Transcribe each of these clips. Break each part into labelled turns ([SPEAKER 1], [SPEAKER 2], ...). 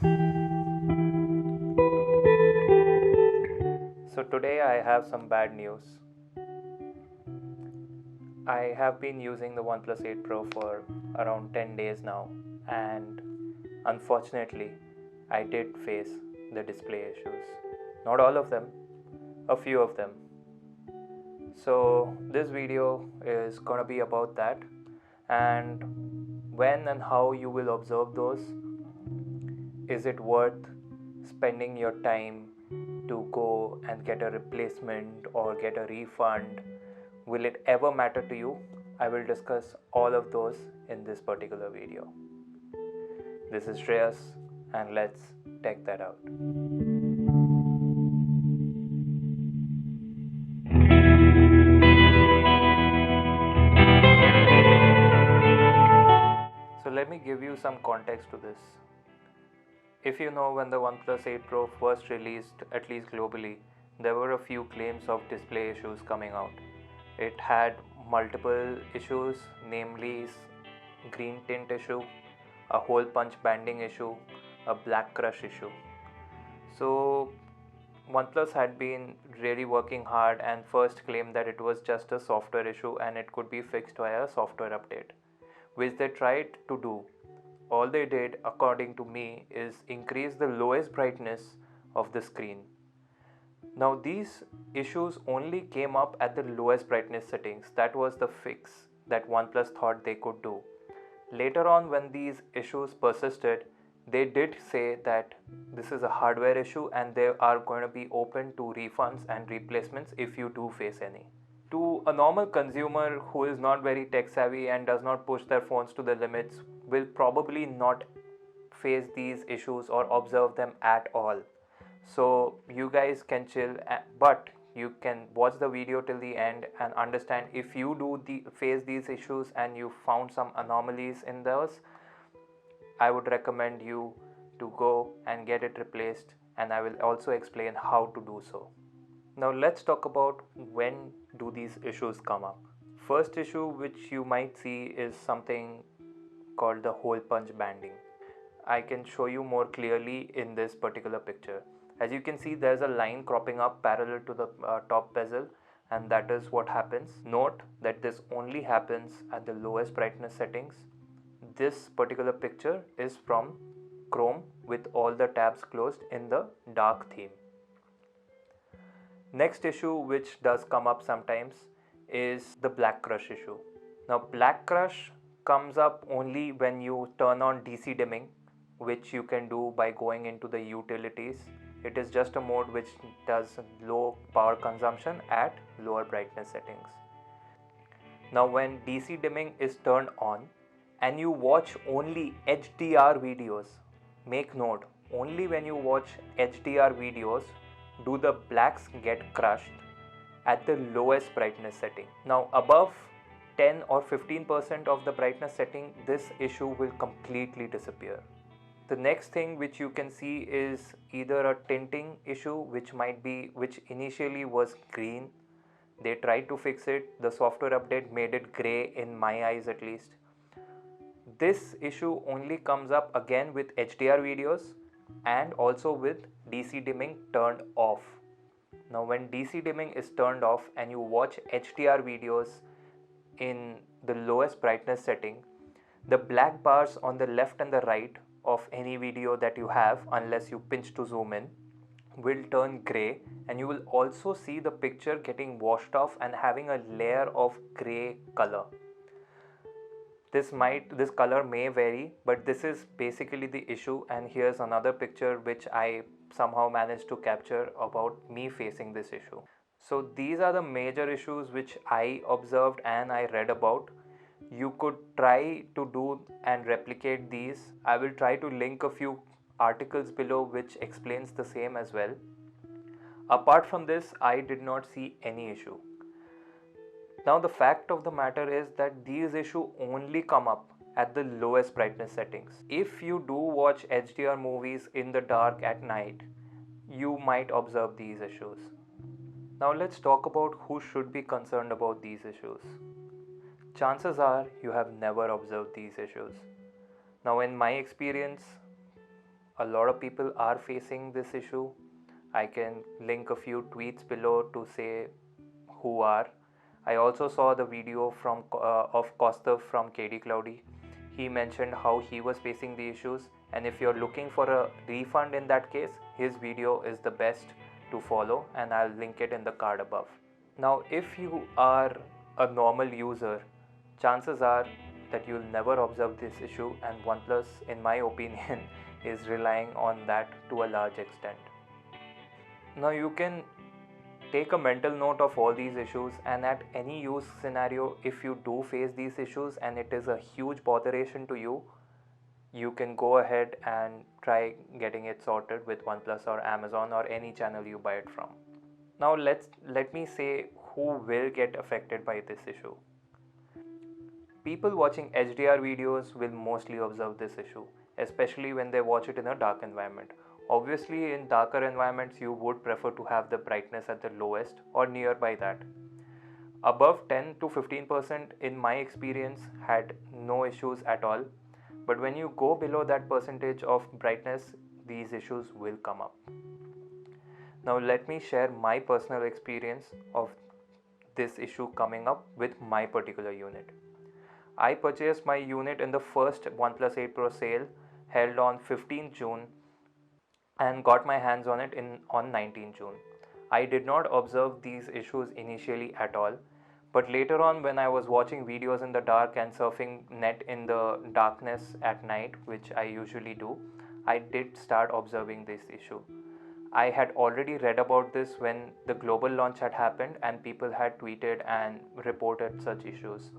[SPEAKER 1] So today I have some bad news. I have been using the OnePlus 8 Pro for around 10 days now, and unfortunately, I did face the display issues. Not all of them, a few of them. So, this video is gonna be about that and when and how you will observe those. Is it worth spending your time to go and get a replacement or get a refund? Will it ever matter to you? I will discuss all of those in this particular video. This is Shreyas, and let's check that out. So let me give you some context to this. If you know, when the OnePlus 8 Pro first released, at least globally, there were a few claims of display issues coming out. It had multiple issues, namely green tint issue, a hole punch banding issue, a black crush issue. So OnePlus had been really working hard and first claimed that it was just a software issue and it could be fixed via a software update, which they tried to do. All they did, according to me, is increase the lowest brightness of the screen. Now, these issues only came up at the lowest brightness settings. That was the fix that OnePlus thought they could do. Later on, when these issues persisted, they did say that this is a hardware issue and they are going to be open to refunds and replacements if you do face any. To a normal consumer who is not very tech savvy and does not push their phones to the limits, will probably not face these issues or observe them at all. So you guys can chill, but you can watch the video till the end and understand if you face these issues and you found some anomalies in those. I would recommend you to go and get it replaced, and I will also explain how to do so. Now let's talk about when do these issues come up. First issue which you might see is something called the hole punch banding. I can show you more clearly in this particular picture. As you can see, there's a line cropping up parallel to the top bezel, and that is what happens. Note that this only happens at the lowest brightness settings. This particular picture is from Chrome with all the tabs closed in the dark theme. Next issue which does come up sometimes is the black crush issue. Now black crush comes up only when you turn on DC dimming, which you can do by going into the utilities. It is just a mode which does low power consumption at lower brightness settings. Now when DC dimming is turned on and you watch only HDR videos, make note, only when you watch HDR videos do the blacks get crushed at the lowest brightness setting. Now above 10 or 15% of the brightness setting, this issue will completely disappear. The next thing which you can see is either a tinting issue which initially was green. They tried to fix it. The software update made it gray, in my eyes at least. This issue only comes up again with HDR videos and also with DC dimming turned off. Now when DC dimming is turned off and you watch HDR videos in the lowest brightness setting, the black bars on the left and the right of any video that you have, unless you pinch to zoom in, will turn gray, and you will also see the picture getting washed off and having a layer of gray color. This color may vary, but this is basically the issue. And here's another picture which I somehow managed to capture about me facing this issue. So these are the major issues which I observed and I read about. You could try to do and replicate these. I will try to link a few articles below which explains the same as well. Apart from this, I did not see any issue. Now the fact of the matter is that these issues only come up at the lowest brightness settings. If you do watch HDR movies in the dark at night, you might observe these issues. Now let's talk about who should be concerned about these issues. Chances are you have never observed these issues. Now in my experience, a lot of people are facing this issue. I can link a few tweets below to say who are. I also saw the video of Kostav from KD Cloudy. He mentioned how he was facing the issues, and if you're looking for a refund in that case, his video is the best to follow, and I'll link it in the card above. Now, if you are a normal user, chances are that you'll never observe this issue, and OnePlus, in my opinion, is relying on that to a large extent. Now, you can take a mental note of all these issues, and at any use scenario, if you do face these issues and it is a huge botheration to you, you can go ahead and try getting it sorted with OnePlus or Amazon or any channel you buy it from. Now let me say who will get affected by this issue. People watching HDR videos will mostly observe this issue, especially when they watch it in a dark environment. Obviously, in darker environments, you would prefer to have the brightness at the lowest or nearby that. Above 10 to 15% in my experience had no issues at all, but when you go below that percentage of brightness, these issues will come up. Now let me share my personal experience of this issue coming up with my particular unit. I purchased my unit in the first OnePlus 8 Pro sale held on 15 June and got my hands on it on 19 June. I did not observe these issues initially at all, but later on when I was watching videos in the dark and surfing net in the darkness at night, which I usually do, I did start observing this issue. I had already read about this when the global launch had happened and people had tweeted and reported such issues.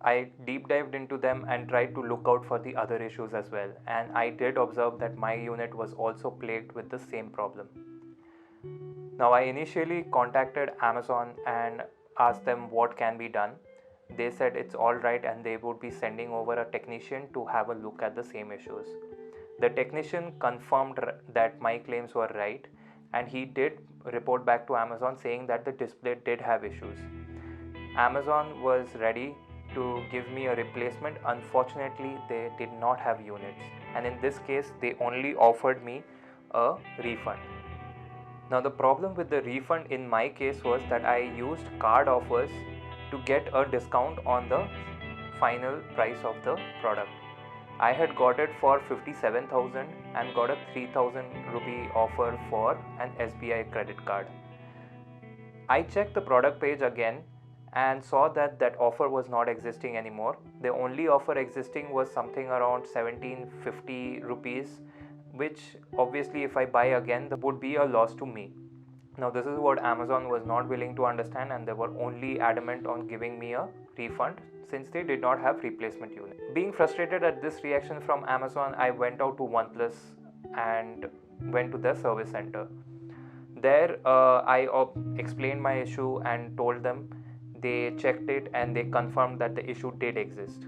[SPEAKER 1] I deep dived into them and tried to look out for the other issues as well, and I did observe that my unit was also plagued with the same problem. Now, I initially contacted Amazon and asked them what can be done. They said it's alright and they would be sending over a technician to have a look at the same issues. The technician confirmed that my claims were right, and he did report back to Amazon saying that the display did have issues. Amazon was ready to give me a replacement. Unfortunately, they did not have units, and in this case they only offered me a refund. Now the problem with the refund in my case was that I used card offers to get a discount on the final price of the product. I had got it for 57,000 and got a 3,000 rupee offer for an SBI credit card. I checked the product page again and saw that that offer was not existing anymore. The only offer existing was something around 1750 rupees, which obviously if I buy again that would be a loss to me. Now this is what Amazon was not willing to understand, and they were only adamant on giving me a refund since they did not have replacement unit. Being frustrated at this reaction from Amazon, I went out to OnePlus and went to their service center. There I explained my issue and told them. They checked it and they confirmed that the issue did exist.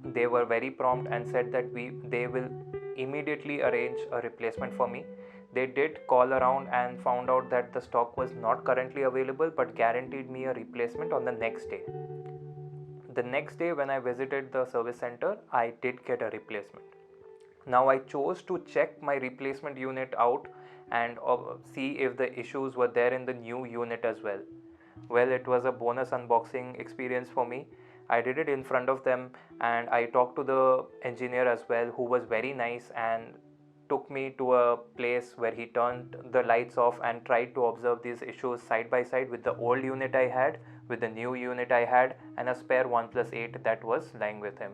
[SPEAKER 1] They were very prompt and said that they will immediately arrange a replacement for me. They did call around and found out that the stock was not currently available, but guaranteed me a replacement on the next day. The next day when I visited the service center, I did get a replacement. Now I chose to check my replacement unit out and see if the issues were there in the new unit as well. Well, it was a bonus unboxing experience for me. I did it in front of them and I talked to the engineer as well, who was very nice and took me to a place where he turned the lights off and tried to observe these issues side by side with the old unit I had, with the new unit I had, and a spare OnePlus 8 that was lying with him.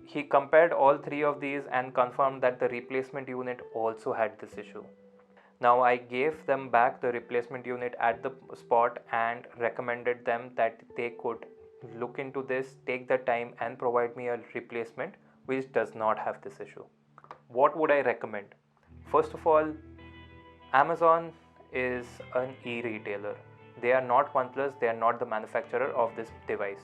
[SPEAKER 1] He compared all three of these and confirmed that the replacement unit also had this issue. Now I gave them back the replacement unit at the spot and recommended them that they could look into this, take the time and provide me a replacement which does not have this issue. What would I recommend? First of all, Amazon is an e-retailer. They are not OnePlus, they are not the manufacturer of this device.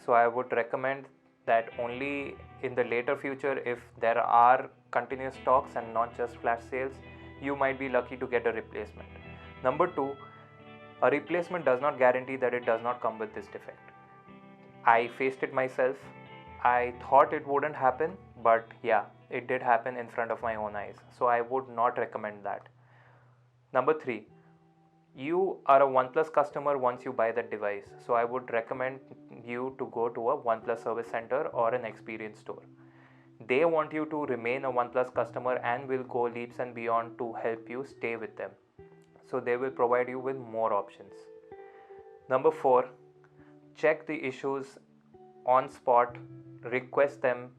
[SPEAKER 1] So I would recommend that only in the later future, if there are continuous stocks and not just flash sales, you might be lucky to get a replacement. Number 2, a replacement does not guarantee that it does not come with this defect. I faced it myself. I thought it wouldn't happen, but yeah, it did happen in front of my own eyes, so I would not recommend that. Number 3, you are a OnePlus customer once you buy that device, so I would recommend you to go to a OnePlus service center or an experience store. They want you to remain a OnePlus customer and will go leaps and beyond to help you stay with them. So they will provide you with more options. Number 4, check the issues on spot, request them,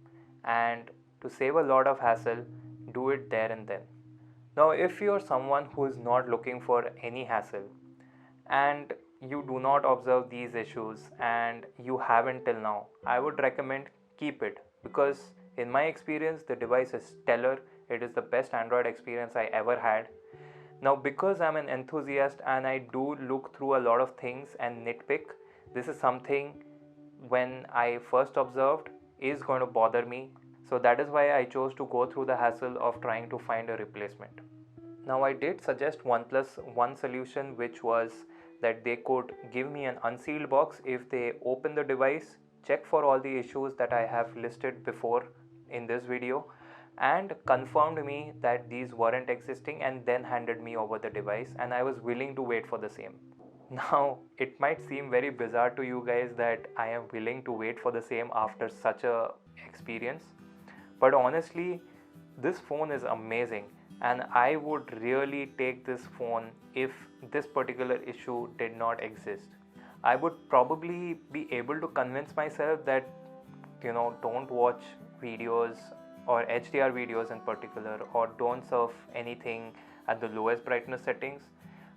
[SPEAKER 1] and to save a lot of hassle, do it there and then. Now, if you're someone who is not looking for any hassle and you do not observe these issues and you haven't till now, I would recommend keep it, because in my experience the device is stellar. It is the best Android experience I ever had. Now, because I'm an enthusiast and I do look through a lot of things and nitpick, this is something when I first observed is going to bother me. So that is why I chose to go through the hassle of trying to find a replacement. Now, I did suggest OnePlus one solution, which was that they could give me an unsealed box if they open the device, check for all the issues that I have listed before in this video, and confirmed me that these weren't existing, and then handed me over the device, and I was willing to wait for the same. Now, it might seem very bizarre to you guys that I am willing to wait for the same after such a experience, but honestly, this phone is amazing, and I would really take this phone if this particular issue did not exist. I would probably be able to convince myself that, don't watch videos or HDR videos in particular, or don't surf anything at the lowest brightness settings.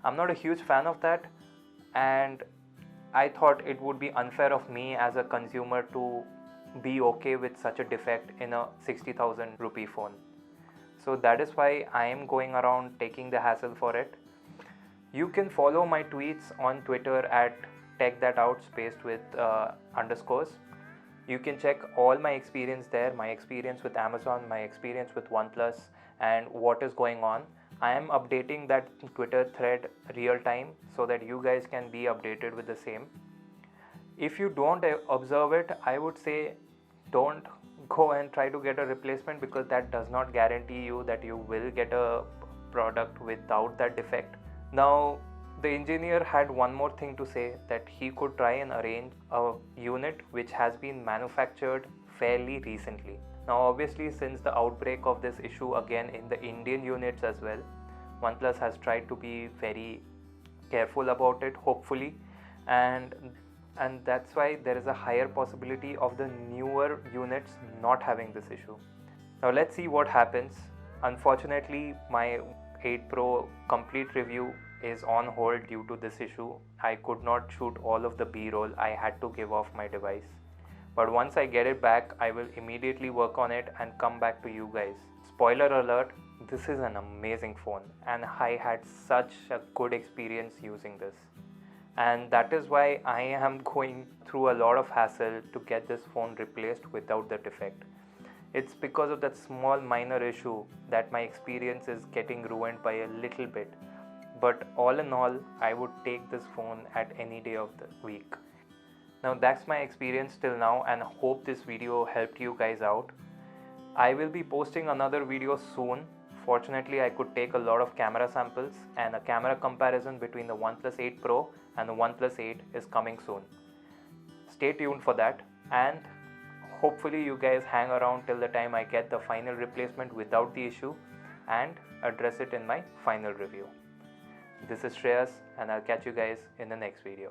[SPEAKER 1] I'm not a huge fan of that, and I thought it would be unfair of me as a consumer to be okay with such a defect in a 60,000 rupee phone. So that is why I am going around taking the hassle for it. You can follow my tweets on Twitter at techthatout spaced with underscores. You can check all my experience there, my experience with Amazon, my experience with OnePlus, and what is going on. I am updating that Twitter thread real time so that you guys can be updated with the same. If you don't observe it, I would say don't go and try to get a replacement, because that does not guarantee you that you will get a product without that defect. Now, the engineer had one more thing to say, that he could try and arrange a unit which has been manufactured fairly recently. Now, obviously, since the outbreak of this issue again in the Indian units as well, OnePlus has tried to be very careful about it, hopefully, and that's why there is a higher possibility of the newer units not having this issue. Now, let's see what happens. Unfortunately, my 8 Pro complete review is on hold due to this issue. I could not shoot all of the B-roll. I had to give off my device. But once I get it back, I will immediately work on it and come back to you guys. Spoiler alert, this is an amazing phone, and I had such a good experience using this. And that is why I am going through a lot of hassle to get this phone replaced without the defect. It's because of that small minor issue that my experience is getting ruined by a little bit. But all in all, I would take this phone at any day of the week. Now, that's my experience till now, and hope this video helped you guys out. I will be posting another video soon. Fortunately, I could take a lot of camera samples, and a camera comparison between the OnePlus 8 Pro and the OnePlus 8 is coming soon. Stay tuned for that, and hopefully you guys hang around till the time I get the final replacement without the issue and address it in my final review. This is Shreyas, and I'll catch you guys in the next video.